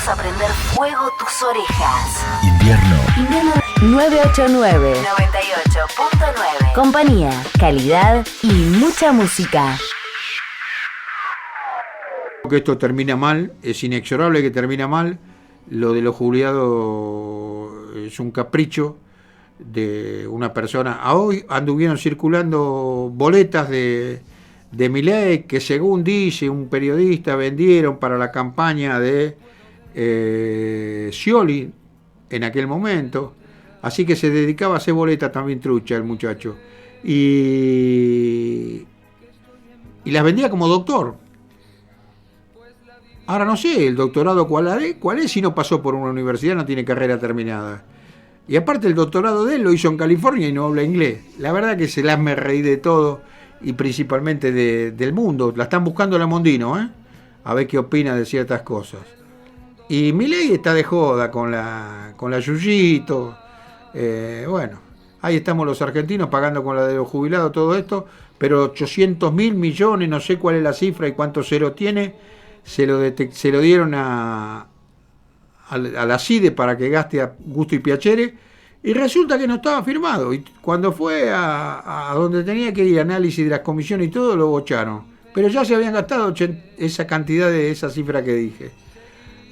Vamos a prender fuego tus orejas. Invierno 989 98.9. Compañía, calidad y mucha música. Que esto termina mal, es inexorable que termina mal. Lo de los jubilados es un capricho de una persona. A hoy anduvieron circulando boletas de Milei que, según dice un periodista, vendieron para la campaña de Scioli en aquel momento. Así que se dedicaba a hacer boletas también trucha el muchacho. Y las vendía como doctor. Ahora no sé, el doctorado cuál es si no pasó por una universidad, no tiene carrera terminada. Y aparte el doctorado de él lo hizo en California y no habla inglés. La verdad que se las me reí de todo y principalmente del mundo. La están buscando la Mondino, a ver qué opina de ciertas cosas. Y Milei está de joda con la Yuyito. Bueno, ahí estamos los argentinos pagando con la de los jubilados todo esto, pero 800.000 millones, no sé cuál es la cifra y cuántos ceros tiene. Se lo dieron a la CIDE para que gaste a gusto y piacere, y resulta que no estaba firmado. Y cuando fue a donde tenía que ir, análisis de las comisiones y todo, lo bocharon. Pero ya se habían gastado esa cantidad de esa cifra que dije.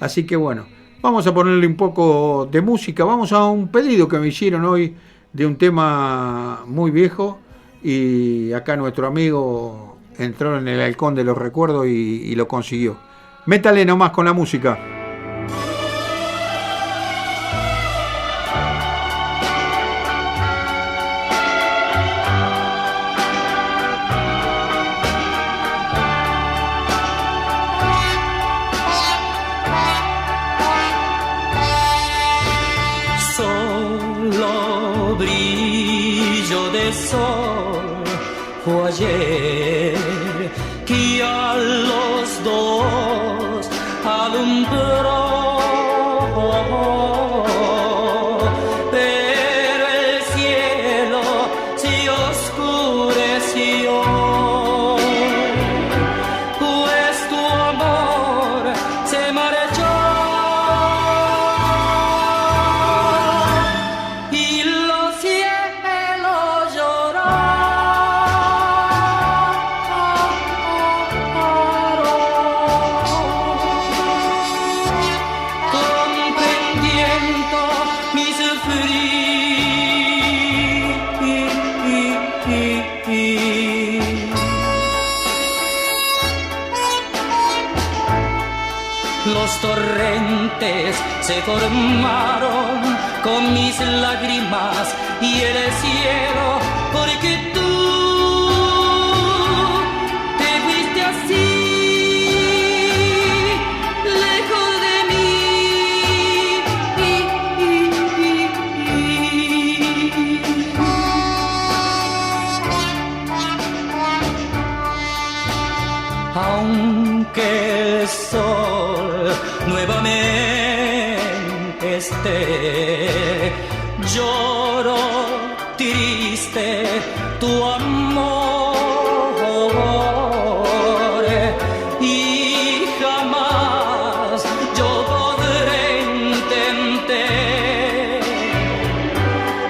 Así que bueno, vamos a ponerle un poco de música. Vamos a un pedido que me hicieron hoy de un tema muy viejo, y acá nuestro amigo entró en el halcón de los recuerdos y lo consiguió. Métale nomás con la música. Solo brillo de sol fue ayer que a los dos alumbró, pero el cielo se oscureció, pues tu amor se marchó y los cielos lloraron. Los torrentes se formaron con mis lágrimas y el cielo, porque tú te fuiste así, lejos de mí. Aunque el sol nuevamente esté, lloro triste tu amor, y jamás yo podré entender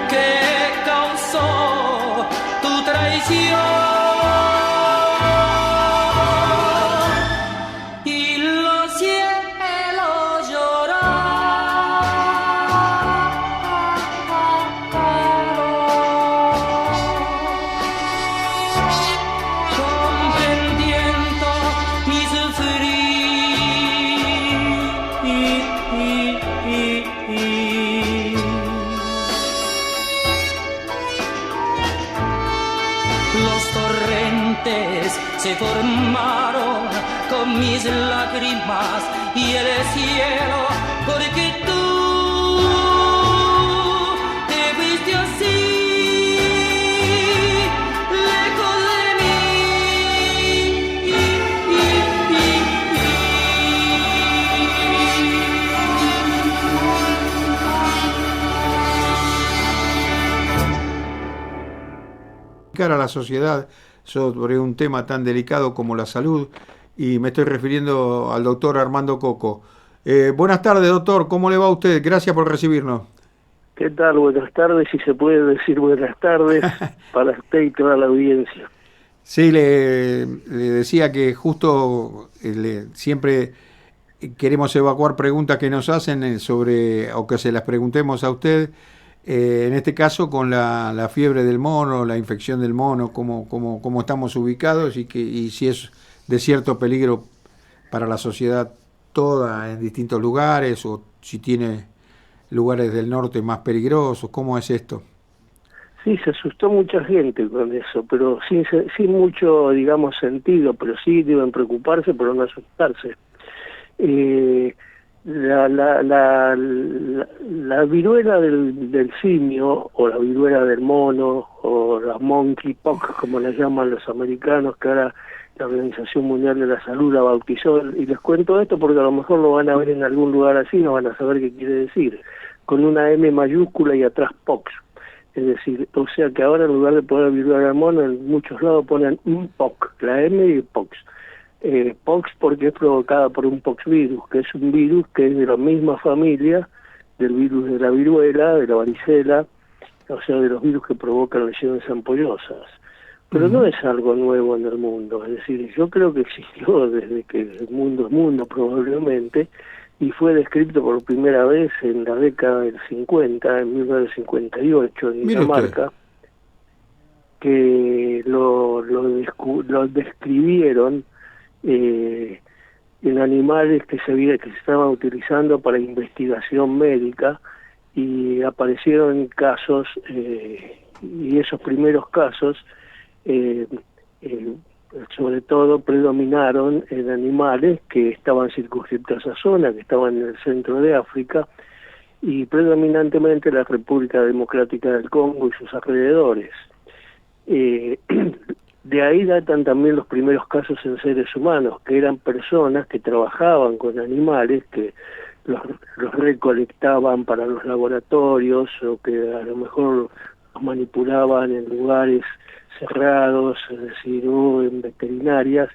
qué causó tu traición. Los torrentes se formaron con mis lágrimas y el cielo, porque tú te fuiste así, lejos de mí. A la sociedad sobre un tema tan delicado como la salud, y me estoy refiriendo al doctor Armando Coco. Buenas tardes, doctor. ¿Cómo le va a usted? Gracias por recibirnos. ¿Qué tal? Buenas tardes, si se puede decir buenas tardes para usted y toda la audiencia. Sí, le decía que justo siempre queremos evacuar preguntas que nos hacen sobre, o que se las preguntemos a usted, en este caso con la fiebre del mono, la infección del mono, cómo estamos ubicados y si es de cierto peligro para la sociedad toda en distintos lugares, o si tiene lugares del norte más peligrosos. ¿Cómo es esto? Sí, se asustó mucha gente con eso, pero sin mucho, digamos, sentido, pero sí deben preocuparse, pero no asustarse. La viruela del simio, o la viruela del mono, o la monkeypox, como la llaman los americanos, que ahora la Organización Mundial de la Salud la bautizó, y les cuento esto porque a lo mejor lo van a ver en algún lugar así, no van a saber qué quiere decir, con una M mayúscula y atrás pox. Es decir, o sea que ahora en lugar de poner viruela del mono, en muchos lados ponen un pox, la M y pox. Pox porque es provocada por un poxvirus, que es un virus que es de la misma familia del virus de la viruela, de la varicela, o sea, de los virus que provocan lesiones ampollosas. Pero no es algo nuevo en el mundo, es decir, yo creo que existió desde que el mundo es mundo probablemente, y fue descrito por primera vez en la década del 50, en 1958, en Dinamarca, que lo describieron en animales que se estaban utilizando para investigación médica, y aparecieron casos, y esos primeros casos sobre todo predominaron en animales que estaban circunscritos a esa zona, que estaban en el centro de África, y predominantemente la República Democrática del Congo y sus alrededores. De ahí datan también los primeros casos en seres humanos, que eran personas que trabajaban con animales, que los recolectaban para los laboratorios, o que a lo mejor los manipulaban en lugares cerrados, es decir, en veterinarias,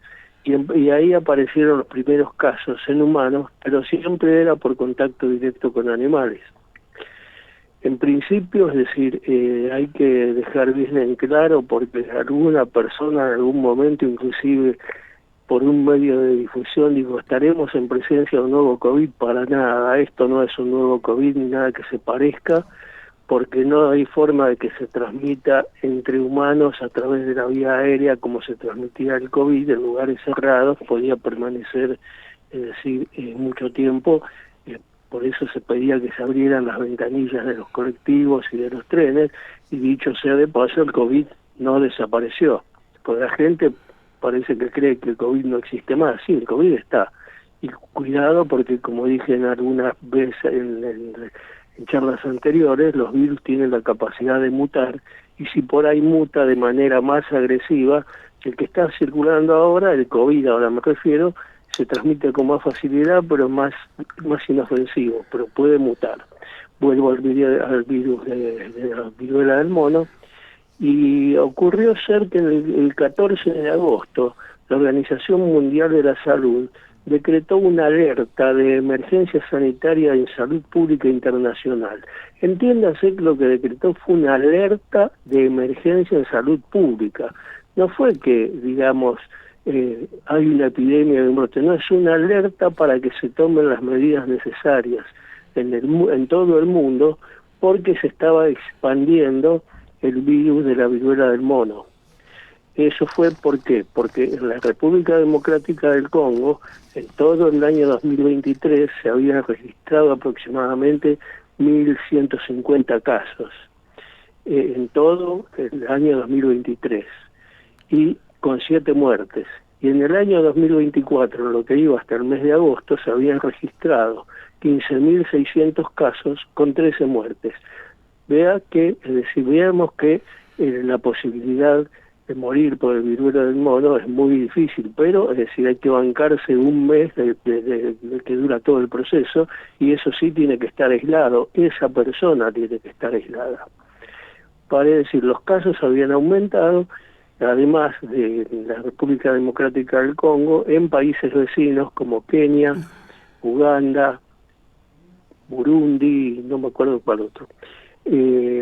y ahí aparecieron los primeros casos en humanos, pero siempre era por contacto directo con animales. En principio, es decir, hay que dejar bien en claro, porque alguna persona en algún momento, inclusive por un medio de difusión, digo, estaremos en presencia de un nuevo COVID. Para nada, esto no es un nuevo COVID ni nada que se parezca, porque no hay forma de que se transmita entre humanos a través de la vía aérea como se transmitía el COVID. En lugares cerrados podía permanecer, es decir, mucho tiempo. Por eso se pedía que se abrieran las ventanillas de los colectivos y de los trenes, y dicho sea de paso, el COVID no desapareció. Porque la gente parece que cree que el COVID no existe más. Sí, el COVID está. Y cuidado, porque como dije en algunas veces en charlas anteriores, los virus tienen la capacidad de mutar, y si por ahí muta de manera más agresiva, el que está circulando ahora, el COVID ahora me refiero, se transmite con más facilidad, pero más inofensivo, pero puede mutar. Vuelvo al virus de la viruela del mono, y ocurrió ser que el 14 de agosto la Organización Mundial de la Salud decretó una alerta de emergencia sanitaria en salud pública internacional. Entiéndase que lo que decretó fue una alerta de emergencia en salud pública. No fue que, digamos, hay una epidemia de un brote, no, es una alerta para que se tomen las medidas necesarias en todo el mundo, porque se estaba expandiendo el virus de la viruela del mono. Eso fue ¿por qué? Porque en la República Democrática del Congo, en todo el año 2023, se habían registrado aproximadamente 1.150 casos. En todo el año 2023. Y con 7 muertes. Y en el año 2024, lo que iba hasta el mes de agosto, se habían registrado 15.600 casos con 13 muertes. Veamos que la posibilidad de morir por el viruela del mono es muy difícil, pero es decir, hay que bancarse un mes de que dura todo el proceso, y eso sí tiene que estar aislado, esa persona tiene que estar aislada. Para decir, los casos habían aumentado, además de la República Democrática del Congo, en países vecinos como Kenia, Uganda, Burundi, no me acuerdo cuál otro.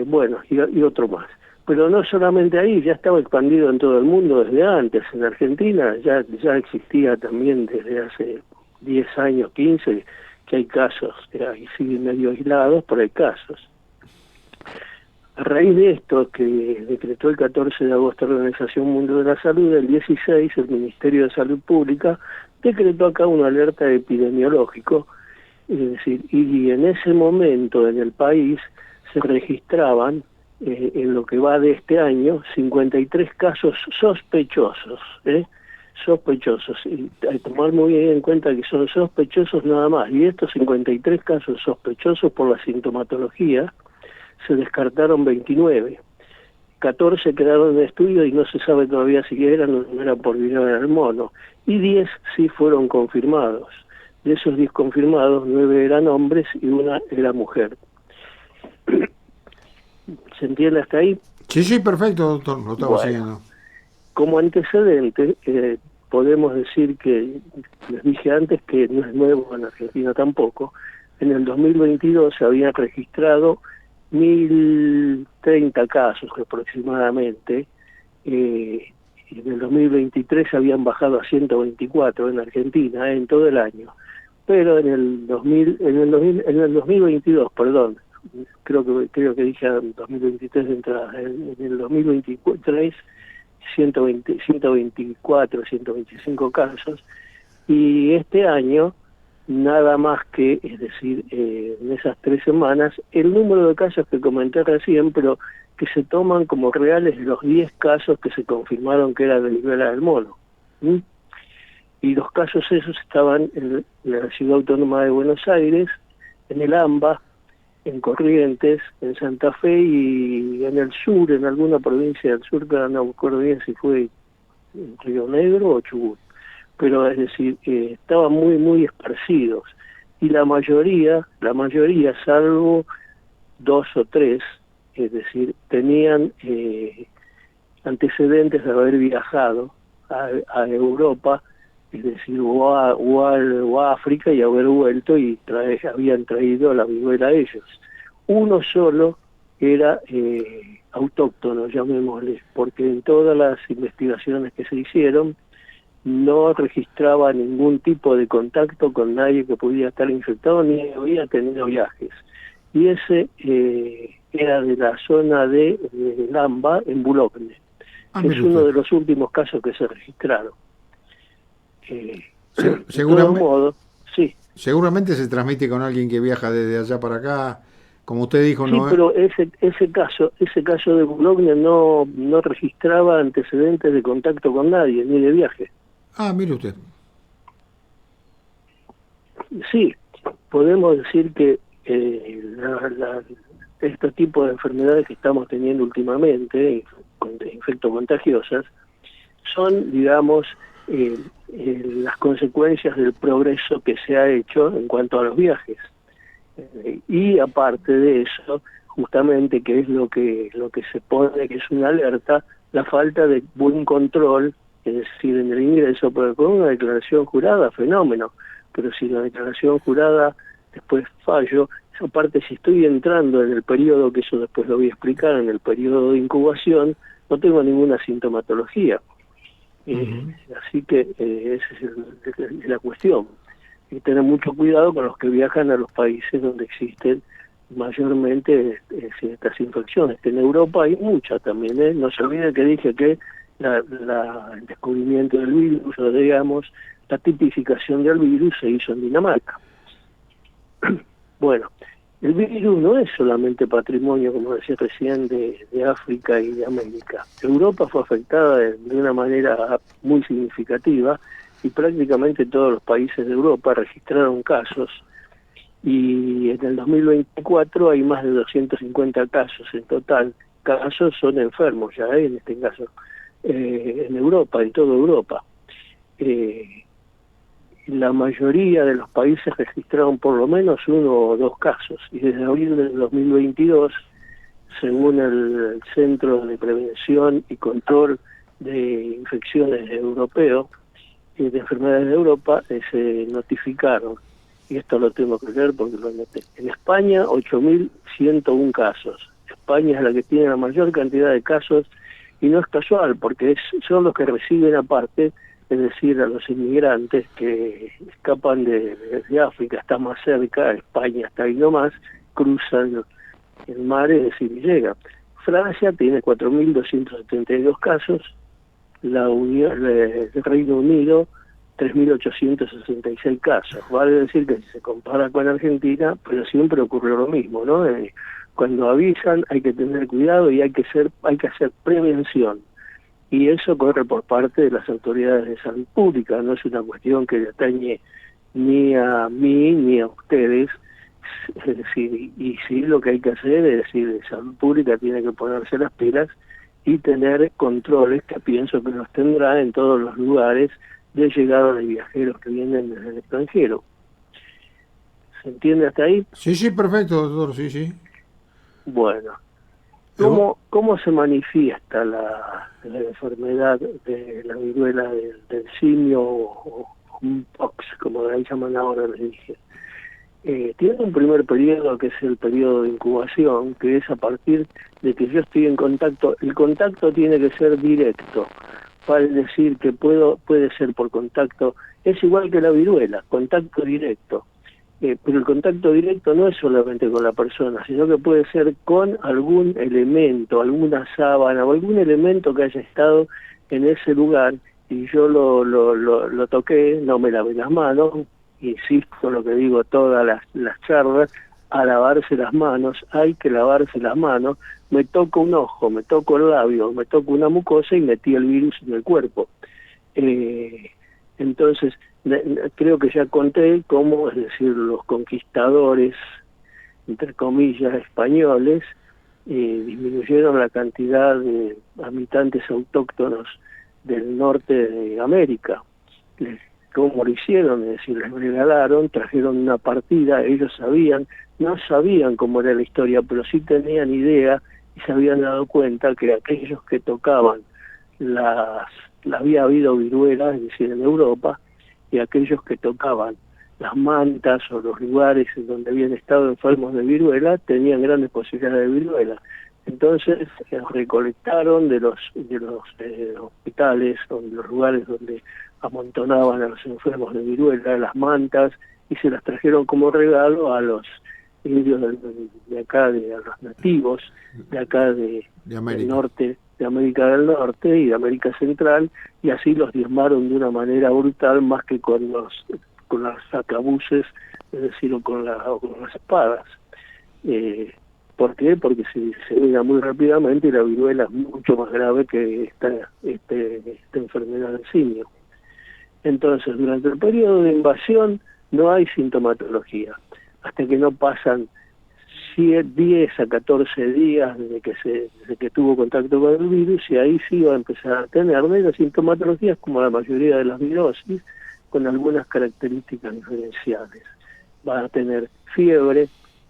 Bueno, y otro más. Pero no solamente ahí, ya estaba expandido en todo el mundo desde antes. En Argentina ya existía también desde hace 10 años, 15, que hay casos, que ahí siguen medio aislados, pero hay casos. A raíz de esto, que decretó el 14 de agosto la Organización Mundial de la Salud, el 16 el Ministerio de Salud Pública decretó acá una alerta epidemiológico, es decir, y en ese momento en el país se registraban, en lo que va de este año, 53 casos sospechosos, sospechosos, y hay que tomar muy bien en cuenta que son sospechosos nada más, y estos 53 casos sospechosos por la sintomatología, se descartaron 29, 14 quedaron en estudio y no se sabe todavía si eran o no eran por viruela del mono, y 10 sí fueron confirmados. De esos 10 confirmados, 9 eran hombres y 1 era mujer. ¿Se entiende hasta ahí? Sí, perfecto, doctor, lo estamos siguiendo. Como antecedente, podemos decir que, les dije antes que no es nuevo en Argentina tampoco, en el 2022 se habían registrado 1.030 casos aproximadamente, y en el 2023 se habían bajado a 124 en Argentina, en todo el año. Pero en el 2022, perdón, creo que dije en 2023 de entrada, en el 2023 124, 125 casos, y este año nada más que, es decir, en esas 3 semanas, el número de casos que comenté recién, pero que se toman como reales los 10 casos que se confirmaron que era de viruela del mono. Y los casos esos estaban en la Ciudad Autónoma de Buenos Aires, en el AMBA, en Corrientes, en Santa Fe y en el sur, en alguna provincia del sur, que no me acuerdo bien si fue Río Negro o Chubut. Pero es decir, estaban muy esparcidos. Y la mayoría, salvo 2 o 3, es decir, tenían antecedentes de haber viajado a Europa, es decir, o a África y haber vuelto y habían traído la viruela a ellos. Uno solo era autóctono, llamémosle, porque en todas las investigaciones que se hicieron no registraba ningún tipo de contacto con nadie que pudiera estar infectado ni había tenido viajes. Y ese era de la zona de Lamba, en Boulogne, que es uno de los últimos casos que se registraron. De todo modo, sí. Seguramente se transmite con alguien que viaja desde allá para acá, como usted dijo. Sí, no. Pero ese caso de Boulogne no registraba antecedentes de contacto con nadie ni de viaje. Mire usted. Sí, podemos decir que este tipo de enfermedades que estamos teniendo últimamente, infectocontagiosas, son, digamos, las consecuencias del progreso que se ha hecho en cuanto a los viajes. Y aparte de eso, justamente, que es lo que se pone, que es una alerta, la falta de buen control, es decir, en el ingreso, porque con una declaración jurada, fenómeno, pero si la declaración jurada después fallo, aparte si estoy entrando en el periodo, que eso después lo voy a explicar, en el periodo de incubación, no tengo ninguna sintomatología. Así que esa es la cuestión. Y tener mucho cuidado con los que viajan a los países donde existen mayormente estas infecciones. En Europa hay muchas también, no se olvide que dije que el descubrimiento del virus, o digamos, la tipificación del virus se hizo en Dinamarca. Bueno, el virus no es solamente patrimonio, como decía recién, de África y de América. Europa fue afectada de una manera muy significativa y prácticamente todos los países de Europa registraron casos, y en el 2024 hay más de 250 casos en total. Casos son enfermos ya, en este caso, en Europa, en toda Europa. La mayoría de los países registraron por lo menos 1 o 2 casos, y desde abril del 2022, según el Centro de Prevención y Control de Infecciones Europeo, de Enfermedades de Europa, se notificaron y esto lo tengo que leer porque lo anoté. En España, 8.101 casos. España es la que tiene la mayor cantidad de casos, y no es casual, porque son los que reciben aparte, es decir, a los inmigrantes que escapan de África, está más cerca, España está ahí nomás, cruzan el mar, es decir, y llegan. Francia tiene 4.272 casos, el Reino Unido 3.866 casos. Vale decir que si se compara con Argentina, pero siempre ocurrió lo mismo, ¿no? Cuando avisan hay que tener cuidado y hay que hacer prevención. Y eso corre por parte de las autoridades de salud pública, no es una cuestión que le atañe ni a mí ni a ustedes. Es decir, y sí, lo que hay que hacer es decir, salud pública tiene que ponerse las pilas y tener controles, que pienso que los tendrá en todos los lugares de llegada de viajeros que vienen desde el extranjero. ¿Se entiende hasta ahí? Sí, perfecto, doctor, sí. Bueno, ¿cómo se manifiesta la enfermedad de la viruela del simio o un pox, como la llaman ahora, les dije? Tiene un primer periodo, que es el periodo de incubación, que es a partir de que yo estoy en contacto. El contacto tiene que ser directo, vale decir que puede ser por contacto, es igual que la viruela, contacto directo. Pero el contacto directo no es solamente con la persona, sino que puede ser con algún elemento, alguna sábana o algún elemento que haya estado en ese lugar y yo lo toqué, no me lavé las manos, insisto en lo que digo todas las charlas, a lavarse las manos, hay que lavarse las manos, me toco un ojo, me toco el labio, me toco una mucosa y metí el virus en el cuerpo. Entonces, creo que ya conté cómo, es decir, los conquistadores, entre comillas, españoles, disminuyeron la cantidad de habitantes autóctonos del norte de América. ¿Cómo lo hicieron? Es decir, les regalaron, trajeron una partida, ellos no sabían cómo era la historia, pero sí tenían idea y se habían dado cuenta que aquellos que tocaban había habido viruela, es decir, en Europa, y aquellos que tocaban las mantas o los lugares en donde habían estado enfermos de viruela tenían grandes posibilidades de viruela. Entonces recolectaron de los hospitales o de los lugares donde amontonaban a los enfermos de viruela las mantas y se las trajeron como regalo a los indios de acá, a los nativos de acá del norte, de América del Norte y de América Central, y así los diezmaron de una manera brutal, más que con las arcabuces, es decir, o con las espadas. ¿Por qué? Porque se vea muy rápidamente y la viruela es mucho más grave que esta enfermedad del simio. Entonces, durante el periodo de invasión no hay sintomatología, hasta que no pasan 10 a 14 días desde que tuvo contacto con el virus, y ahí sí va a empezar a tener la sintomatología como la mayoría de las virosis, con algunas características diferenciales. Van a tener fiebre,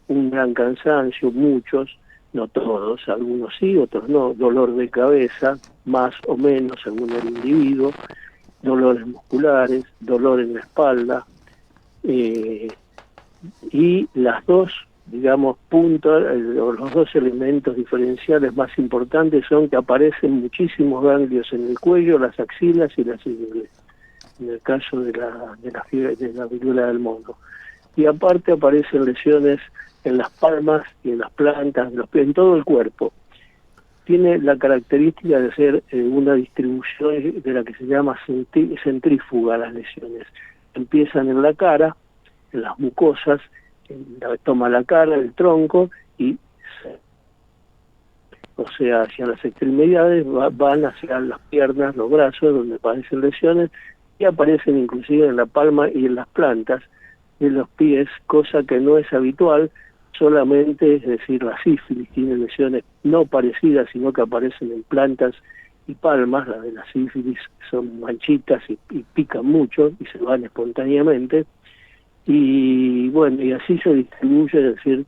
un gran cansancio, muchos, no todos, algunos sí, otros no, dolor de cabeza, más o menos según el individuo, dolores musculares, dolor en la espalda, y las dos, digamos, puntos, o los dos elementos diferenciales más importantes son que aparecen muchísimos ganglios en el cuello, las axilas y las ingles, en el caso de la viruela del mono. Y aparte aparecen lesiones en las palmas y en las plantas, en todo el cuerpo. Tiene la característica de ser una distribución de la que se llama centrífuga las lesiones. Empiezan en la cara, en las mucosas, toma la cara, el tronco, y hacia las extremidades, van hacia las piernas, los brazos, donde aparecen lesiones, y aparecen inclusive en la palma y en las plantas de los pies, cosa que no es habitual. Solamente, es decir, la sífilis tiene lesiones no parecidas, sino que aparecen en plantas y palmas. Las de la sífilis son manchitas y pican mucho y se van espontáneamente. Y bueno, y así se distribuye, es decir,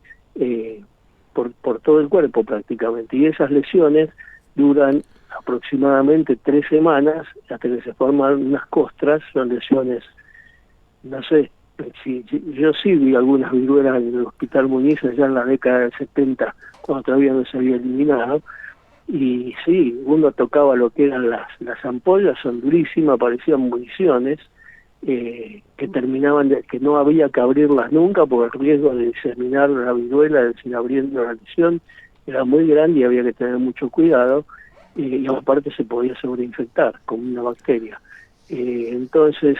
por todo el cuerpo prácticamente. Y esas lesiones duran aproximadamente 3 semanas hasta que se forman unas costras. Son lesiones, no sé, Sí, yo sí vi algunas viruelas en el Hospital Muñiz allá en la década del 70, cuando todavía no se había eliminado, y sí, uno tocaba lo que eran las ampollas, son durísimas, parecían municiones, que terminaban que no había que abrirlas nunca porque el riesgo de diseminar la viruela, es decir, abriendo la lesión, era muy grande y había que tener mucho cuidado, y aparte se podía sobreinfectar con una bacteria. Entonces,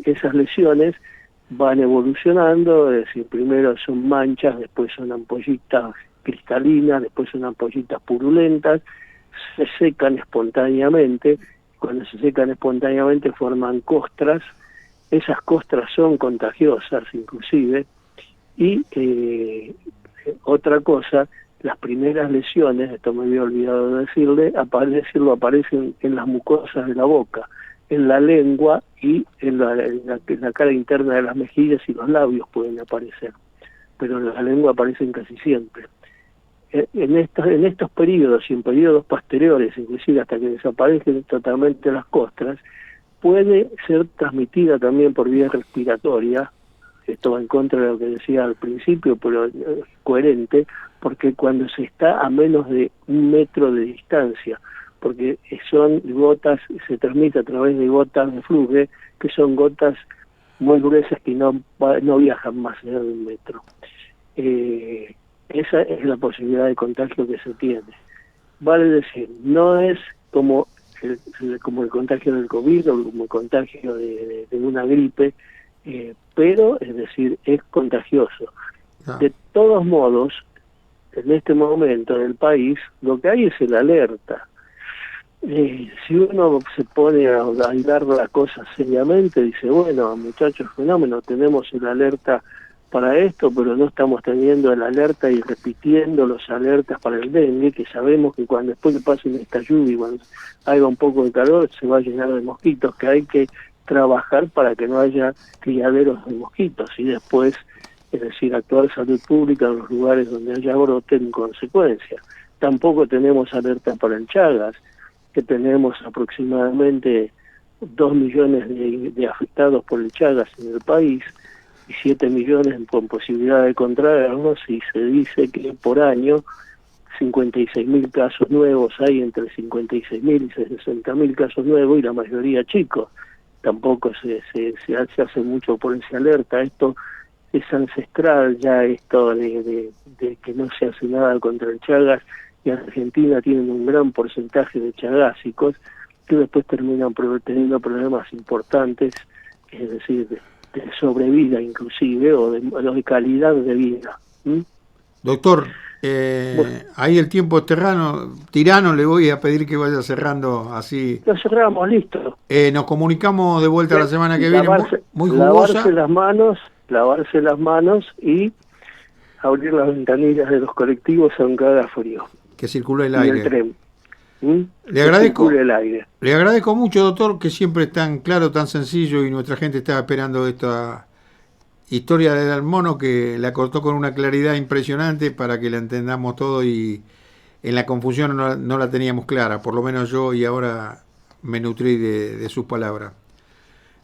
esas lesiones van evolucionando, es decir, primero son manchas, después son ampollitas cristalinas, después son ampollitas purulentas, se secan espontáneamente. Cuando se secan espontáneamente forman costras, esas costras son contagiosas inclusive, y otra cosa, las primeras lesiones, esto me había olvidado de decirlo, aparecen en las mucosas de la boca, en la lengua y en la cara interna de las mejillas y los labios pueden aparecer, pero en la lengua aparecen casi siempre. En estos periodos y en periodos posteriores, inclusive hasta que desaparecen totalmente las costras, puede ser transmitida también por vía respiratoria. Esto va en contra de lo que decía al principio, pero es coherente, porque cuando se está a menos de 1 metro de distancia, porque son gotas, se transmite a través de gotas de fluge, que son gotas muy gruesas que no viajan más allá de 1 metro. Esa es la posibilidad de contagio que se tiene. Vale decir, no es como el contagio del COVID o como el contagio de una gripe, pero es decir, es contagioso. De todos modos, en este momento en el país, lo que hay es el alerta. Si uno se pone a dar la cosa seriamente, dice, bueno, muchachos, fenómeno, tenemos el alerta para esto, pero no estamos teniendo el alerta y repitiendo los alertas para el dengue, que sabemos que cuando después que pasen esta lluvia y cuando haya un poco de calor se va a llenar de mosquitos, que hay que trabajar para que no haya criaderos de mosquitos y después, es decir, actuar salud pública en los lugares donde haya brote en consecuencia. Tampoco tenemos alerta para el Chagas, que tenemos aproximadamente 2 millones de afectados por el Chagas en el país, y 7 millones con posibilidad de contraernos, y se dice que por año 56.000 casos nuevos hay, entre 56.000 y 60.000 casos nuevos, y la mayoría chicos. Tampoco se hace mucho por esa alerta. Esto es ancestral ya, esto de que no se hace nada contra el Chagas, y Argentina tiene un gran porcentaje de chagásicos que después terminan teniendo problemas importantes, es decir, de sobrevida inclusive, o de calidad de vida. Doctor, ahí el tiempo es tirano, le voy a pedir que vaya cerrando así. Lo cerramos, listo. Nos comunicamos de vuelta la semana que viene, muy jugosa. Lavarse las manos y abrir las ventanillas de los colectivos aunque haga frío. Que circule el y aire. El tren. Le agradezco, el aire. Le agradezco mucho, doctor, que siempre es tan claro, tan sencillo, y nuestra gente estaba esperando esta historia del mono, que la cortó con una claridad impresionante para que la entendamos todo, y en la confusión no la teníamos clara, por lo menos yo, y ahora me nutrí de sus palabras.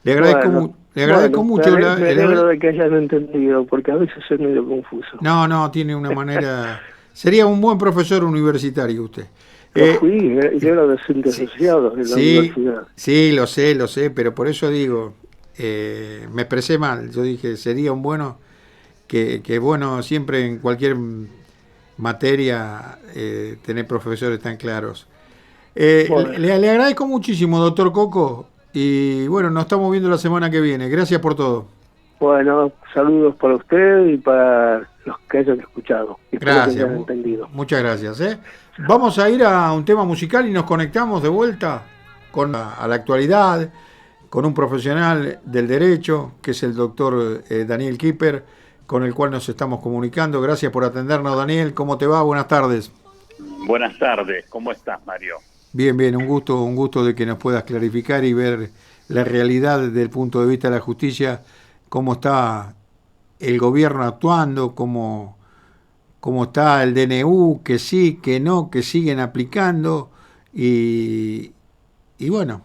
Le agradezco mucho. Me alegro de que hayan entendido, porque a veces es medio confuso. No, tiene una manera... Sería un buen profesor universitario usted. Yo era docente asociado en la universidad. Sí, lo sé, pero por eso digo, me expresé mal. Yo dije, sería un bueno, que bueno siempre en cualquier materia tener profesores tan claros. Bueno. Le agradezco muchísimo, doctor Coco, y bueno, nos estamos viendo la semana que viene. Gracias por todo. Bueno, saludos para usted y para los que hayan escuchado. Gracias. Que hayan entendido. Muchas gracias. Vamos a ir a un tema musical y nos conectamos de vuelta a la actualidad, con un profesional del derecho, que es el doctor Daniel Kipper, con el cual nos estamos comunicando. Gracias por atendernos, Daniel. ¿Cómo te va? Buenas tardes. Buenas tardes. ¿Cómo estás, Mario? Bien, un gusto de que nos puedas clarificar y ver la realidad desde el punto de vista de la justicia, cómo está el gobierno actuando, cómo está el DNU, que sí, que no, que siguen aplicando, y bueno,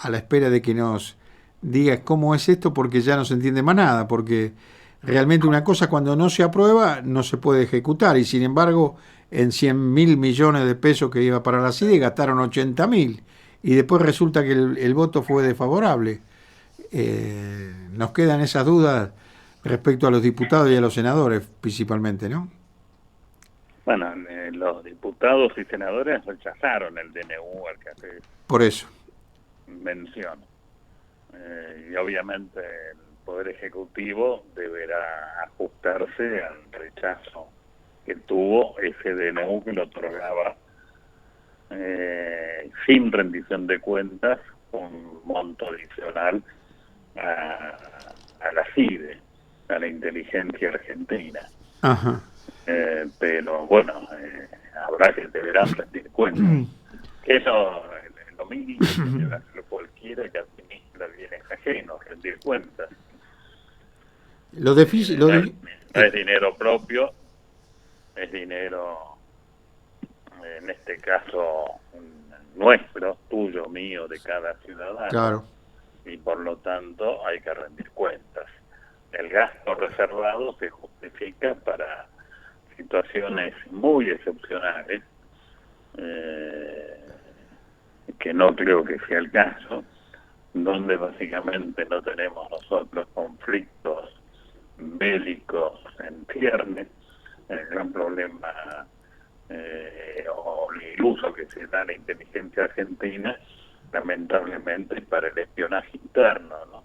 a la espera de que nos diga cómo es esto, porque ya no se entiende más nada, porque realmente una cosa cuando no se aprueba no se puede ejecutar, y sin embargo en 100.000 millones de pesos que iba para la CIDE gastaron 80.000, y después resulta que el voto fue desfavorable. Nos quedan esas dudas respecto a los diputados y a los senadores principalmente, ¿no? Bueno, los diputados y senadores rechazaron el DNU al que hace Por eso. mención. Y obviamente el Poder Ejecutivo deberá ajustarse al rechazo que tuvo ese DNU que le otorgaba sin rendición de cuentas un monto adicional a la CIDE, a la inteligencia argentina. Ajá. Pero bueno, habrá que deberán rendir cuentas. Eso es lo mínimo que debe hacer cualquiera que administra bienes ajenos, rendir cuentas. Lo difícil, No es dinero propio, es dinero, en este caso, nuestro, tuyo, mío, de cada ciudadano. claro. Y por lo tanto hay que rendir cuentas. El gasto reservado se justifica para situaciones muy excepcionales, que no creo que sea el caso, donde básicamente no tenemos nosotros conflictos bélicos en ciernes. El gran problema o el uso que se da a la inteligencia argentina, lamentablemente, para el espionaje interno, ¿no?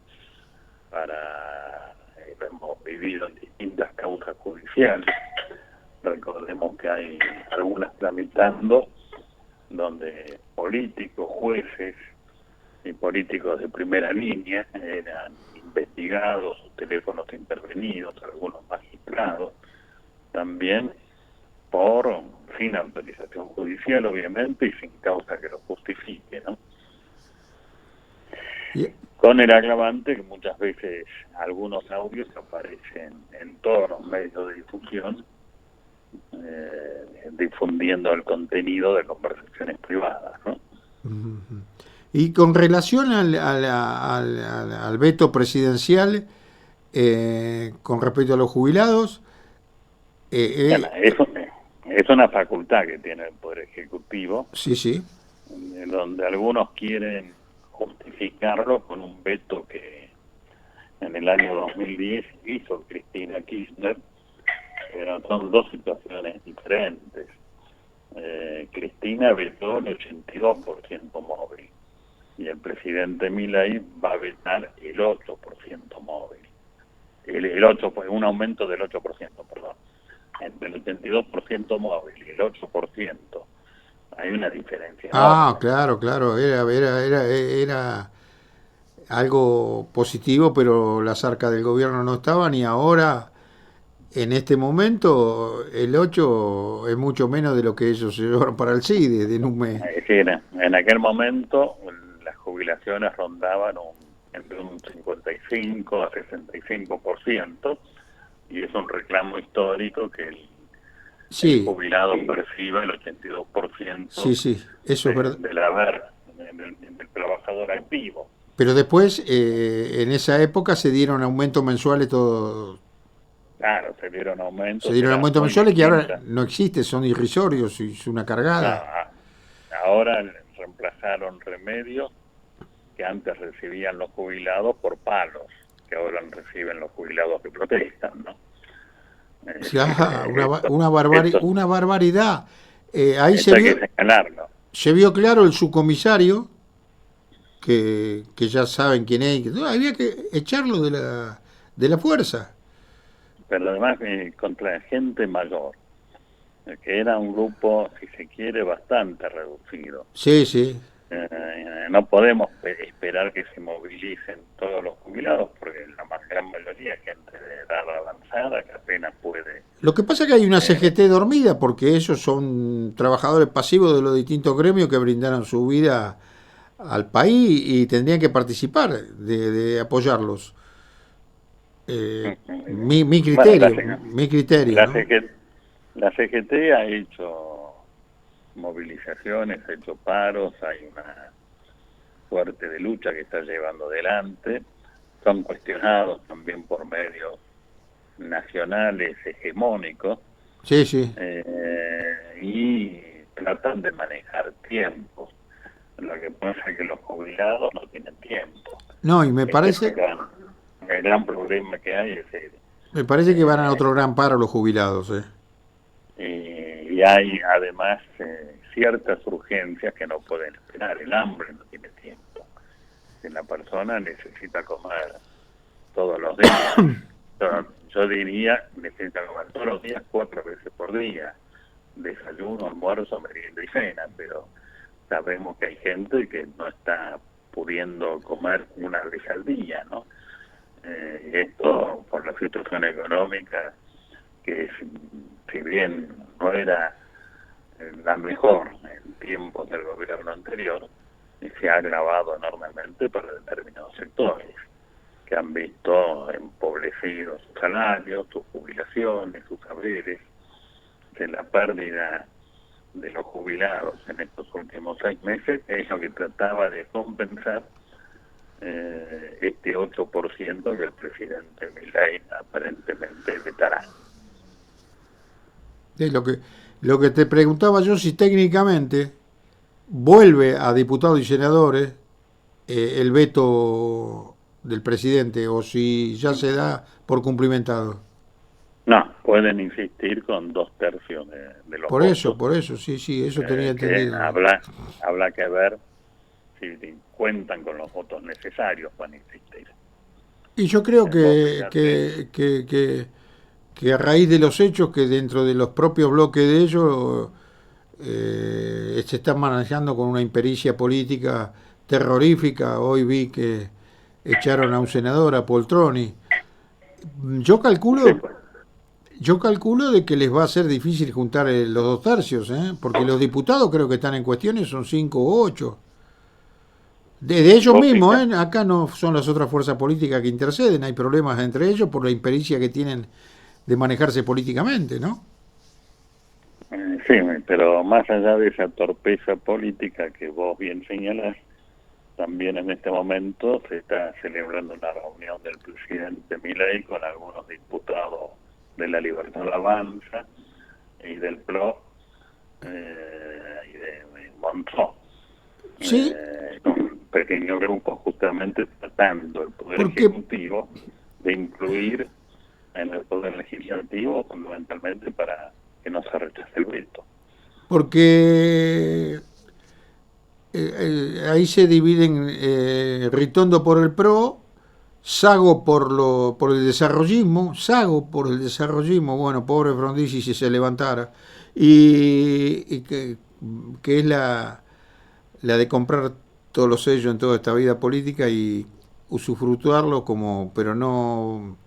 Lo hemos vivido en distintas causas judiciales. Recordemos que hay algunas tramitando donde políticos, jueces y políticos de primera línea eran investigados, sus teléfonos intervenidos, algunos magistrados también, sin autorización judicial, obviamente, y sin causa que lo justifique, ¿no? Con el agravante que muchas veces algunos audios aparecen en todos los medios de difusión, difundiendo el contenido de conversaciones privadas, ¿no? Y con relación al veto presidencial, con respecto a los jubilados, es una facultad que tiene el Poder Ejecutivo, sí, donde algunos quieren justificarlo con un veto que en el año 2010 hizo Cristina Kirchner, pero son dos situaciones diferentes. Cristina vetó el 82% móvil y el presidente Milei va a vetar el 8% móvil. Un aumento del 8%, perdón. Entre el 82% móvil y el 8% hay una diferencia. Claro, era algo positivo, pero las arcas del gobierno no estaban, y ahora, en este momento, el 8 es mucho menos de lo que ellos se llevaron para el CIDE en un mes. Es decir, en aquel momento las jubilaciones rondaban entre un 55 a 65%, y es un reclamo histórico que el jubilado perciba el 82% eso es verdad. del trabajador activo. Pero después, en esa época, se dieron aumentos mensuales todo. Claro, se dieron aumentos. Se dieron aumentos mensuales que ahora no existen, son irrisorios, es una cargada. Ahora reemplazaron remedios que antes recibían los jubilados por palos, que ahora reciben los jubilados que protestan, ¿no? Una barbaridad. Ahí hay que señalarlo. Se vio claro el subcomisario, que ya saben quién es, había que echarlo de la fuerza. Pero además contra gente mayor, que era un grupo, si se quiere, bastante reducido. Sí. No podemos esperar que se movilicen todos los jubilados, porque la más gran mayoría es gente de edad avanzada que apenas puede. Lo que pasa es que hay una CGT dormida, porque ellos son trabajadores pasivos de los distintos gremios que brindaron su vida al país y tendrían que participar de apoyarlos. Mi criterio. La CGT ha hecho movilizaciones, ha hecho paros, hay fuerte de lucha que está llevando adelante. Son cuestionados también por medios nacionales hegemónicos, Sí, sí. y tratan de manejar tiempos. Lo que pasa es que los jubilados no tienen tiempo. No, y me parece, El gran problema que hay es ese. que van a otro gran paro los jubilados. Y hay además ciertas urgencias que no pueden esperar. El hambre no tiene tiempo. Si la persona necesita comer todos los días, yo diría, necesita comer todos los días 4 veces por día, desayuno, almuerzo, merienda y cena, pero sabemos que hay gente que no está pudiendo comer una vez al día, ¿no? Esto por la situación económica, que si bien no era la mejor en tiempos del gobierno anterior, se ha agravado enormemente para determinados sectores que han visto empobrecidos sus salarios, sus jubilaciones, sus saberes, de la pérdida de los jubilados en estos últimos 6 meses, es lo que trataba de compensar este 8% que el presidente Milei aparentemente vetará. Lo que te preguntaba yo, si técnicamente vuelve a diputados y senadores el veto del presidente, o si ya se da por cumplimentado. No, pueden insistir con 2/3 de los votos. Por eso, sí, eso tenía entendido. Habla que ver si cuentan con los votos necesarios para insistir. Y yo creo que a raíz de los hechos, que dentro de los propios bloques de ellos se están manejando con una impericia política terrorífica. Hoy vi que echaron a un senador, a Poltroni. Yo calculo de que les va a ser difícil juntar los 2/3, porque los diputados creo que están en cuestiones, son 5 o 8. De ellos mismos, acá no son las otras fuerzas políticas que interceden, hay problemas entre ellos por la impericia que tienen de manejarse políticamente, ¿no? Sí, pero más allá de esa torpeza política que vos bien señalás, también en este momento se está celebrando una reunión del presidente Milei con algunos diputados de la Libertad Avanza y del PRO y de Monzó. Sí. Un pequeño grupo justamente tratando el Poder Ejecutivo de incluir en el Poder Legislativo, fundamentalmente para que no se rechace el veto. Porque ahí se dividen Ritondo por el PRO, Sago por el desarrollismo, bueno, pobre Frondizi si se levantara, y que es la de comprar todos los sellos en toda esta vida política y usufructuarlo pero no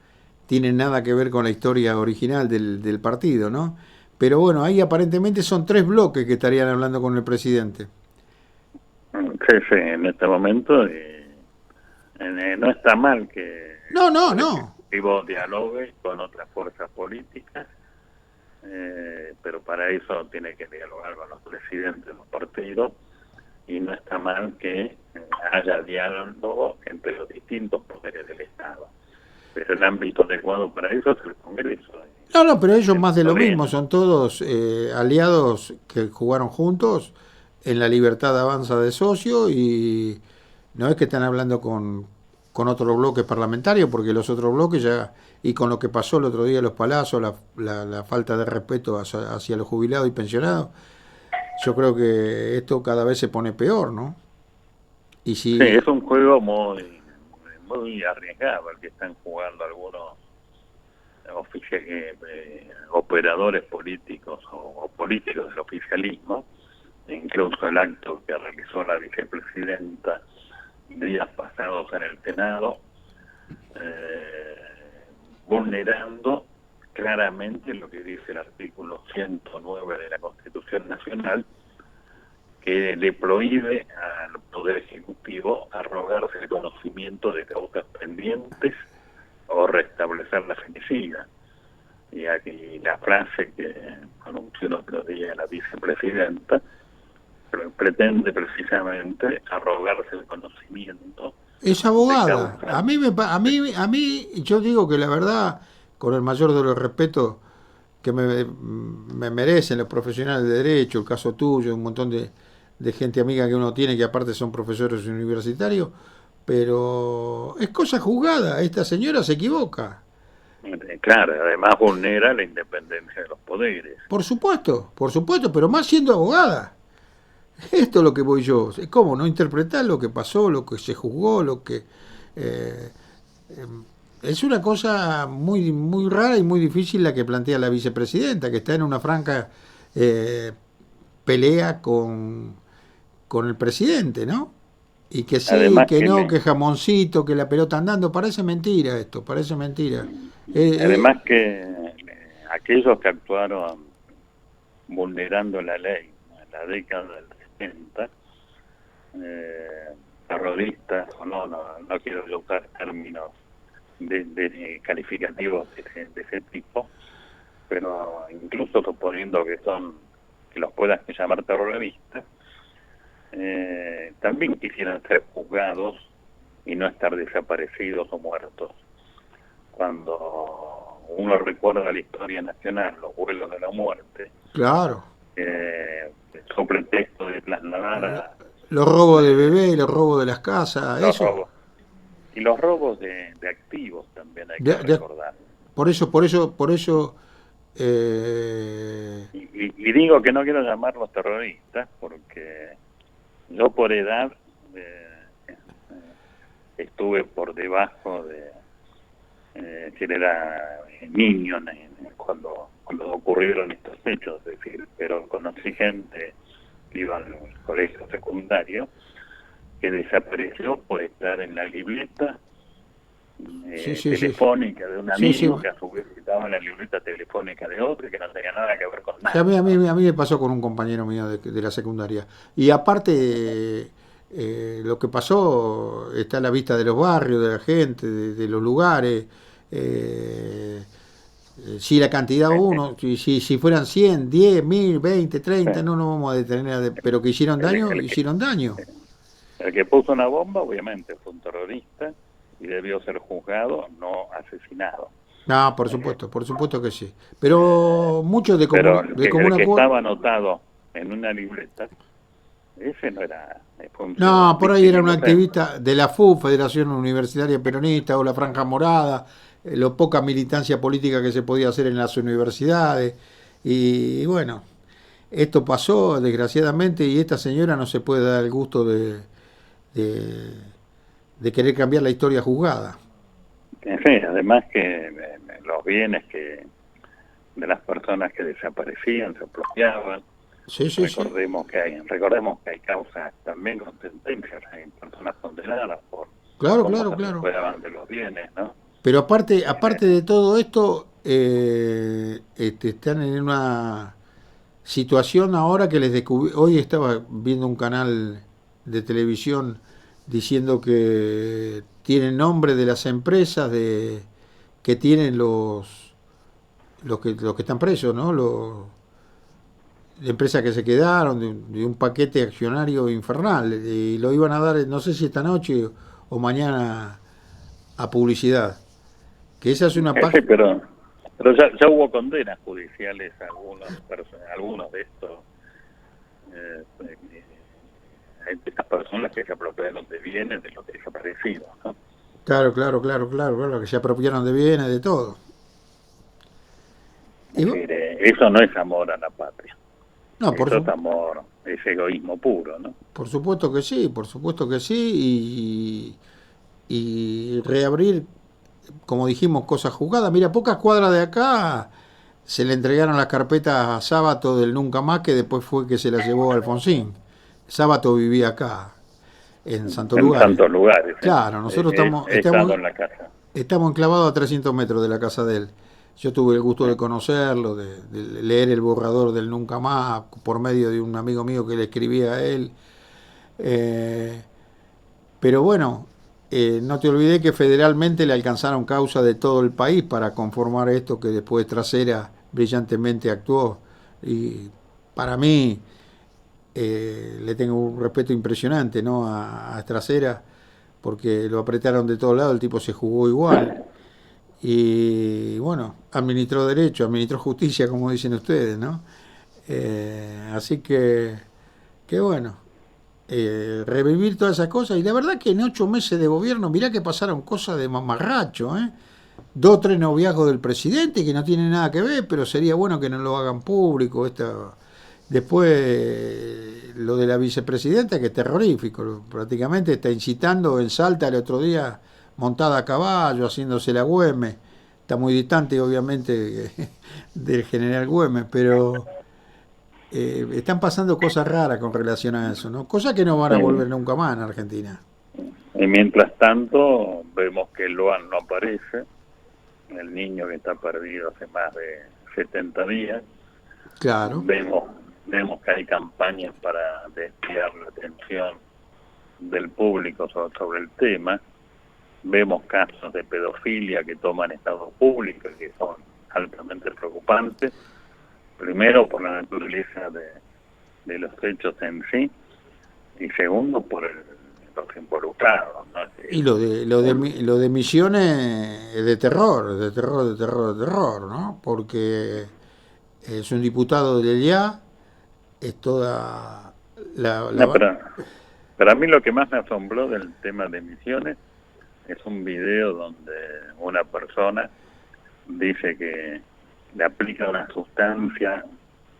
tiene nada que ver con la historia original del partido, ¿no? Pero bueno, ahí aparentemente son 3 bloques que estarían hablando con el presidente. Sí, en este momento no está mal que No. el Ejecutivo dialogue con otras fuerzas políticas, pero para eso tiene que dialogar con los presidentes de los partidos, y no está mal que haya diálogo entre los distintos poderes del Estado. Pero el ámbito adecuado para eso es el Congreso. No, pero ellos más de lo mismo, son todos aliados que jugaron juntos en la Libertad Avanza de socio, y no es que están hablando con otro bloque parlamentario, porque los otros bloques ya, y con lo que pasó el otro día en los Palazos, la falta de respeto hacia los jubilados y pensionados, yo creo que esto cada vez se pone peor, ¿no? Y si... Sí, es un juego muy arriesgado el que están jugando algunos operadores políticos o políticos del oficialismo. Incluso el acto que realizó la vicepresidenta días pasados en el Senado, vulnerando claramente lo que dice el artículo 109 de la Constitución Nacional, que le prohíbe al Poder Ejecutivo arrogarse el conocimiento de causas pendientes o restablecer la fenecida. Y aquí la frase que pronunció el otro día la vicepresidenta pretende precisamente arrogarse el conocimiento. Es abogada. A mí, yo digo que la verdad, con el mayor de los respetos que me merecen los profesionales de derecho, el caso tuyo, un montón de gente amiga que uno tiene que aparte son profesores universitarios, pero es cosa juzgada. Esta señora se equivoca. Claro, además vulnera la independencia de los poderes. Por supuesto, pero más siendo abogada. Esto es lo que voy yo. Es como no interpretar lo que pasó, lo que se juzgó, lo que... es una cosa muy, muy rara y muy difícil la que plantea la vicepresidenta, que está en una franca pelea con el presidente, ¿no? Y que sí, Además que que no, que jamoncito, que la pelota andando. Parece mentira esto, parece mentira. Además que aquellos que actuaron vulnerando la ley en la década del 70, terroristas, o no quiero usar términos de calificativos de ese tipo, pero incluso suponiendo que los puedas llamar terroristas, también quisieran ser juzgados y no estar desaparecidos o muertos. Cuando uno recuerda la historia nacional, los vuelos de la muerte, claro, con pretexto de trasladar los robos de bebé, los robos de las casas, los eso. robos. Y los robos de activos también hay que recordar. Por eso. Y digo que no quiero llamarlos terroristas porque yo por edad estuve por debajo de si era niño cuando ocurrieron estos hechos, es decir, pero conocí gente que iba al colegio secundario que desapareció por estar en la libreta telefónica de un amigo que a su vez estaba en la libreta telefónica de otro y que no tenía nada que ver con nada. A mí me pasó con un compañero mío de la secundaria. Y aparte, lo que pasó está a la vista de los barrios, de la gente, de los lugares. Si la cantidad uno, si fueran 100, 10, 1000, 20, 30, no nos vamos a detener, pero que hicieron daño, hicieron daño. El que puso una bomba, obviamente, fue un terrorista y debió ser juzgado, no asesinado. No, por supuesto que sí. Pero muchos de Pero el que estaba anotado en una libreta, ese no era... No, por ahí era un activista de la FU, Federación Universitaria Peronista, o la Franja Morada, lo poca militancia política que se podía hacer en las universidades. Y bueno, esto pasó desgraciadamente y esta señora no se puede dar el gusto de querer cambiar la historia juzgada. Sí, además que los bienes de las personas que desaparecían se apropiaban. Recordemos que hay causas también con sentencias, hay personas condenadas por claro. de los bienes, ¿no? Pero aparte de todo esto, están en una situación ahora que les descubrió. Hoy estaba viendo un canal de televisión diciendo que tienen nombre de las empresas que tienen los que están presos, ¿no? De empresas que se quedaron, de un paquete accionario infernal, y lo iban a dar, no sé si esta noche o mañana, a publicidad. Que esa es una página. Pero ya hubo condenas judiciales a algunos de estos de estas personas que se apropiaron de bienes de los desaparecidos, ¿no? Claro, que se apropiaron de bienes, de todo. Eso no es amor a la patria. No, eso es amor, es egoísmo puro, ¿no? Por supuesto que sí, y reabrir, como dijimos, cosas juzgadas. Mira, pocas cuadras de acá se le entregaron las carpetas a Sábato del Nunca Más, que después fue que se las llevó a Alfonsín. Sábato vivía acá, en Santos Lugares. Claro, nosotros estamos enclavados a 300 metros de la casa de él. Yo tuve el gusto de conocerlo, de leer el borrador del Nunca Más por medio de un amigo mío que le escribía a él. Pero bueno, no te olvidé que federalmente le alcanzaron causa de todo el país para conformar esto que después Trasera brillantemente actuó. Y para mí le tengo un respeto impresionante, ¿no? A Trasera, porque lo apretaron de todos lados, el tipo se jugó igual. Y bueno, administró derecho, administró justicia, como dicen ustedes, ¿no? Así que bueno, revivir todas esas cosas. Y la verdad que en 8 meses de gobierno, mirá que pasaron cosas de mamarracho, ¿eh? 2 o 3 noviazgos del presidente que no tienen nada que ver, pero sería bueno que no lo hagan público. Después, lo de la vicepresidenta, que es terrorífico, prácticamente está incitando en Salta el otro día, montada a caballo, haciéndose la Güemes. Está muy distante, obviamente, del general Güemes, pero están pasando cosas raras con relación a eso, ¿no? Cosas que no van a volver nunca más en Argentina. Y mientras tanto, vemos que Luan no aparece, el niño que está perdido hace más de 70 días. Claro. Vemos que hay campañas para desviar la atención del público sobre el tema. Vemos casos de pedofilia que toman estado público y que son altamente preocupantes. Primero, por la naturaleza de los hechos en sí, y segundo, por los involucrados, ¿no? Y lo de Misiones es de terror, ¿no? Porque es un diputado del IA, es toda No, pero a mí lo que más me asombró del tema de Misiones es un video donde una persona dice que le aplica una sustancia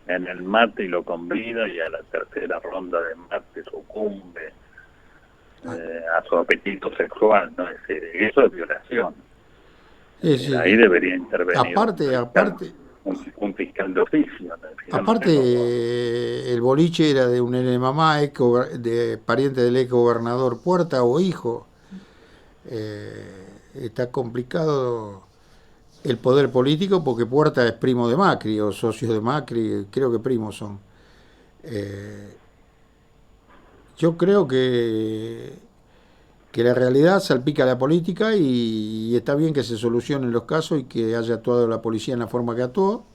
en el mate y lo convida, y a la tercera ronda de mate sucumbe a su apetito sexual, ¿no? Es decir, eso es violación. Ahí debería intervenir un fiscal de oficio, ¿no? Aparte, el boliche era de un mamá de pariente del ex gobernador Puerta o hijo. Está complicado el poder político porque Puerta es primo de Macri o socio de Macri, creo que primos son. Yo creo que la realidad salpica la política y está bien que se solucionen los casos y que haya actuado la policía en la forma que actuó.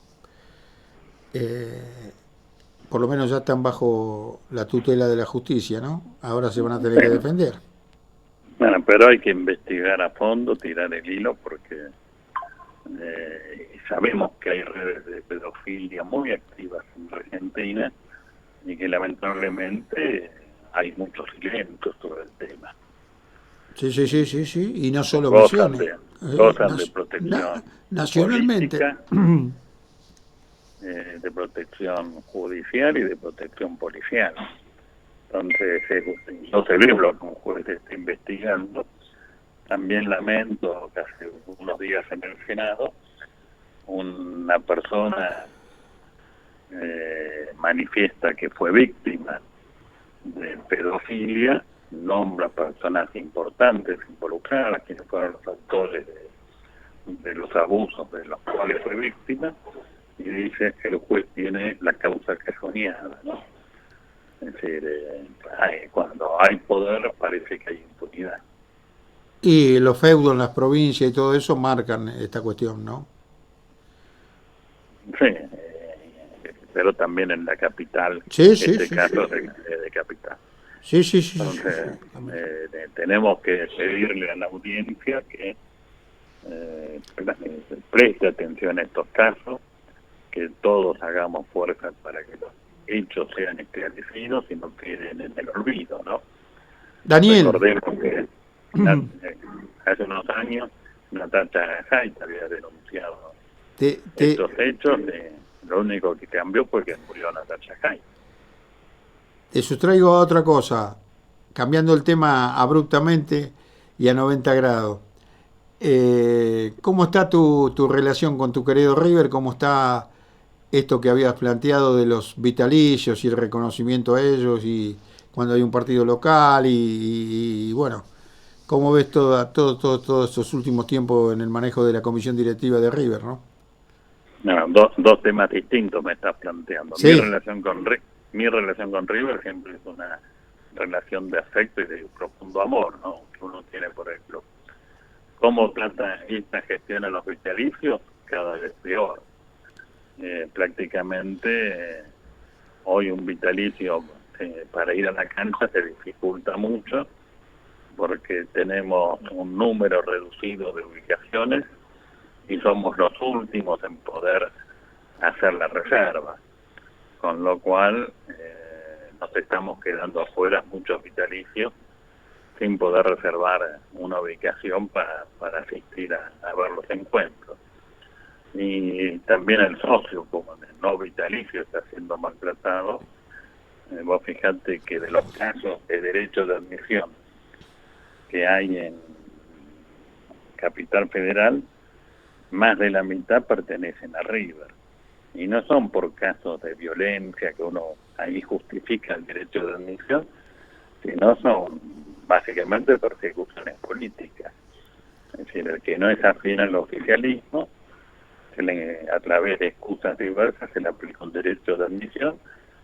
Por lo menos ya están bajo la tutela de la justicia, ¿no? Ahora se van a tener que defender. Bueno, pero hay que investigar a fondo, tirar el hilo, porque sabemos que hay redes de pedofilia muy activas en Argentina y que lamentablemente hay muchos silencios sobre el tema. Sí, y no solo Gozan Misiones. de protección nacionalmente. Política, de protección judicial y de protección policial. Entonces, yo celebro que un juez esté investigando. También lamento que hace unos días en el Senado una persona manifiesta que fue víctima de pedofilia, nombra personas importantes involucradas, quienes fueron los autores de los abusos de los cuales fue víctima, y dice que el juez tiene la causa cajoneada, ¿no? Es decir, cuando hay poder parece que hay impunidad. Y los feudos en las provincias y todo eso marcan esta cuestión, ¿no? Sí, pero también en la capital, caso de capital. Sí. Entonces, tenemos que pedirle a la audiencia que preste atención a estos casos, que todos hagamos fuerza para que los hechos sean esclarecidos y no queden en el olvido, ¿no? Daniel. Recordemos que hace unos años Natacha Jait había denunciado estos hechos, lo único que cambió fue que murió Natacha Jait. Te sustraigo a otra cosa, cambiando el tema abruptamente y a 90 grados. ¿Cómo está tu relación con tu querido River? ¿Cómo está esto que habías planteado de los vitalicios y el reconocimiento a ellos y cuando hay un partido local y bueno, ¿cómo ves todos estos últimos tiempos en el manejo de la comisión directiva de River, no? No, dos temas distintos me estás planteando. Sí. Mi relación con River siempre es una relación de afecto y de profundo amor, ¿no? Que uno tiene por el club. ¿Cómo trata esta gestión a los vitalicios? Cada vez peor. Prácticamente hoy un vitalicio para ir a la cancha se dificulta mucho porque tenemos un número reducido de ubicaciones y somos los últimos en poder hacer la reserva, con lo cual nos estamos quedando afuera muchos vitalicios sin poder reservar una ubicación para asistir a ver los encuentros. Y también el socio, como el no vitalicio, está siendo maltratado. Vos fijate que de los casos de derecho de admisión que hay en Capital Federal, más de la mitad pertenecen a River. Y no son por casos de violencia que uno ahí justifica el derecho de admisión, sino son básicamente persecuciones políticas. Es decir, el que no es afín al oficialismo, a través de excusas diversas, se le aplica un derecho de admisión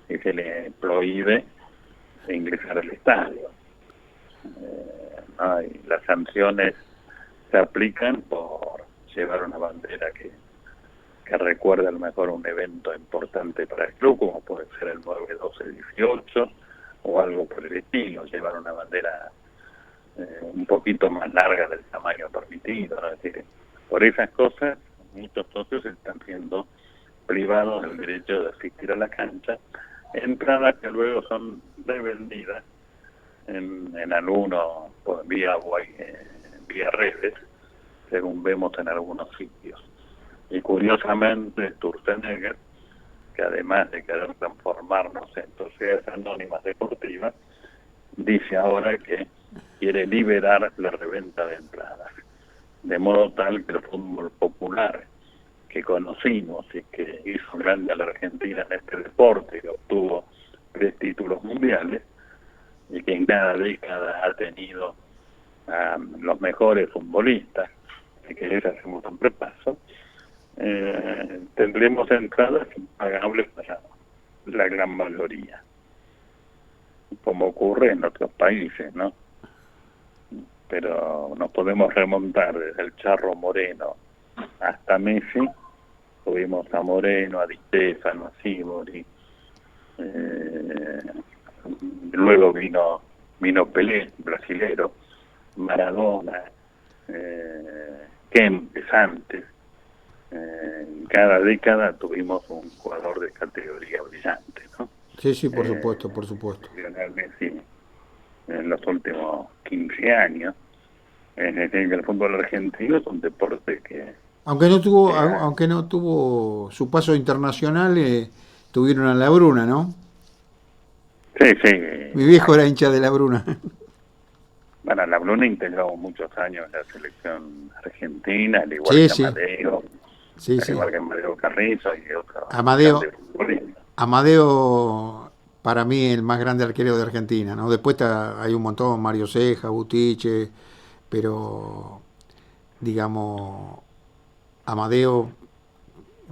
y se le prohíbe ingresar al estadio. Y las sanciones se aplican por llevar una bandera que recuerda a lo mejor un evento importante para el club, como puede ser el 9-12-18 o algo por el estilo, llevar una bandera un poquito más larga del tamaño permitido, ¿no? Es decir, por esas cosas muchos socios están siendo privados del derecho de asistir a la cancha, entradas que luego son revendidas en algunos por vía redes, según vemos en algunos sitios. Y curiosamente Sturzenegger, que además de querer transformarnos en sociedades anónimas deportivas, dice ahora que quiere liberar la reventa de entradas, de modo tal que el fútbol popular que conocimos y que hizo grande a la Argentina en este deporte, que obtuvo 3 títulos mundiales y que en cada década ha tenido a los mejores futbolistas, y que les hacemos un repaso, tendremos entradas impagables para la gran mayoría, como ocurre en otros países, ¿no? Pero nos podemos remontar desde el Charro Moreno hasta Messi. Tuvimos a Moreno, a Di Stefano, a Sibori, luego vino Pelé, brasilero, Maradona, Kempes antes. En cada década tuvimos un jugador de categoría brillante, ¿no? Sí, por supuesto, por supuesto. Lionel Messi en los últimos 15 años. Es decir, que el fútbol argentino es un deporte que... Aunque no tuvo su paso internacional, tuvieron a La Bruna, ¿no? Sí. Mi viejo era hincha de La Bruna. Bueno, La Bruna integró muchos años en la selección argentina, al igual que Amadeo. Igual que Amadeo Carrizo y otros. Amadeo, para mí, el más grande arquero de Argentina, ¿no? Después hay un montón, Mario Ceja, Butiche, pero, digamos, Amadeo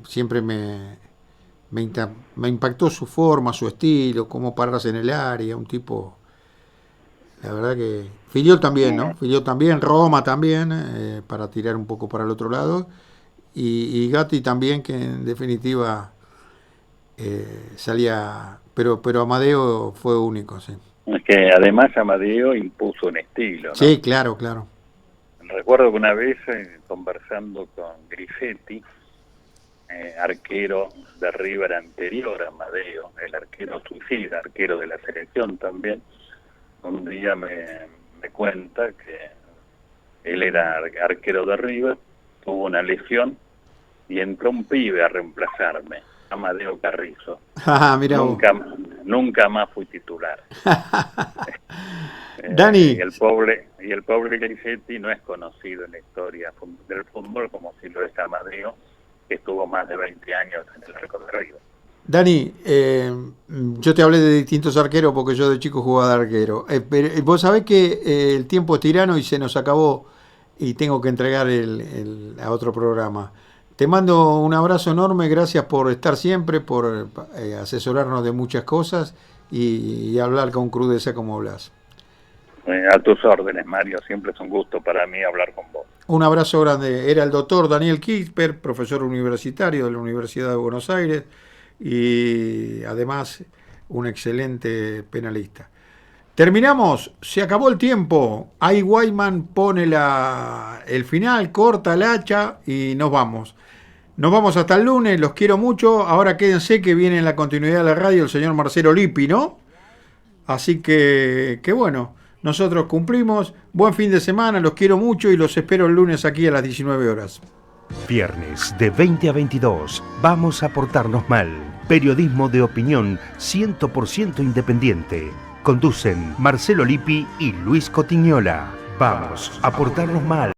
siempre me impactó su forma, su estilo, cómo pararse en el área, un tipo, la verdad que... Filiol también, ¿no? Filiol también, Roma también, para tirar un poco para el otro lado, y Gatti también, que en definitiva salía... Pero Amadeo fue único, sí. Es que además Amadeo impuso un estilo, ¿no? Sí, claro. Recuerdo que una vez conversando con Grisetti, arquero de River anterior a Amadeo, el arquero suicida, arquero de la selección también, un día me cuenta que él era arquero de River, tuvo una lesión y entró un pibe a reemplazarme, Amadeo Carrizo. Mira nunca más fui titular. Dani. Y el pobre Grisetti no es conocido en la historia del fútbol como si lo es Amadeo, que estuvo más de 20 años en el arco de River. Dani, yo te hablé de distintos arqueros porque yo de chico jugaba de arquero. Pero vos sabés que el tiempo es tirano y se nos acabó y tengo que entregar a otro programa. Te mando un abrazo enorme, gracias por estar siempre, por asesorarnos de muchas cosas y hablar con crudeza como hablas. A tus órdenes, Mario, siempre es un gusto para mí hablar con vos. Un abrazo grande. Era el doctor Daniel Kisper, profesor universitario de la Universidad de Buenos Aires y además un excelente penalista. Terminamos, se acabó el tiempo. Ahí Guayman pone el final, corta el hacha y nos vamos. Nos vamos hasta el lunes, los quiero mucho. Ahora quédense que viene en la continuidad de la radio el señor Marcelo Lippi, ¿no? Así que bueno, nosotros cumplimos. Buen fin de semana, los quiero mucho y los espero el lunes aquí a las 19 horas. Viernes de 20 a 22, vamos a portarnos mal. Periodismo de opinión 100% independiente. Conducen Marcelo Lippi y Luis Cotignola. Vamos a portarnos mal.